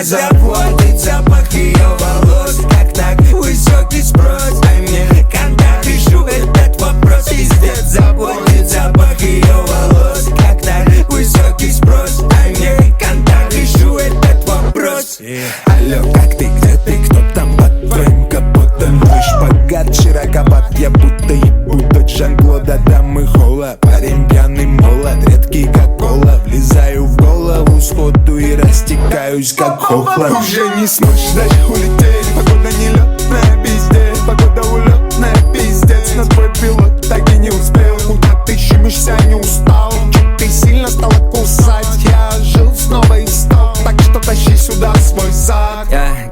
Меня заводит запах ее волос. Как так высокий спрос? Дай мне контакт, решу этот вопрос. Пиздец, заводит запах ее волос. Как так высокий спрос? Дай мне контакт, решу этот вопрос. Алло, как ты, где ты, кто там под твоим капотом? Мой шпагат широковат, я будто ебу дочь Жан-Клода. Дамы холла, парень пьяный молод, редкий как кола. Влезаю в голову сходу и растекаюсь как хохла. Уже не сможешь дальше улететь, погода нелетная, пиздец. Погода улетная, пиздец. Но твой пилот так и не успел. Куда ты щемишься, не устал? Чё ты сильно стала кусать? Я жил снова и стал, так что тащи сюда свой зад.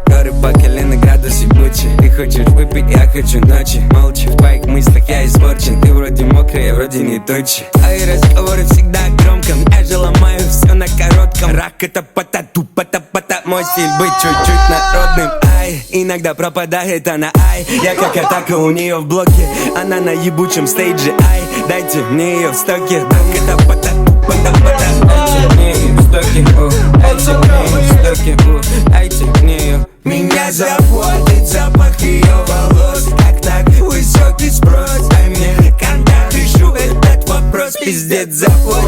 Горы по колено, градусы Гуччи. Ты хочешь выпить, я хочу ночи. Молча в твоих мыслях я испорчен. Ты вроде мокрая, я вроде не тучи. Твои разговоры всегда громко. Я же ломаю все на коротком. Рак это пата-ту, пата-пата. Мой стиль быть чуть-чуть народным. Ай, иногда пропадает она, ай. Я как атака у нее в блоке. Она на ебучем стейдже, ай. Дайте мне ее в стоке. Рак это пата-ту, пата-пата. Дайте мне ее в стоке, дайте мне ее в стоке, дайте мне ее. Меня заводит запах ее волос. Как так высокий спрос? Дай мне контакт, решу этот вопрос. Пиздец, заводит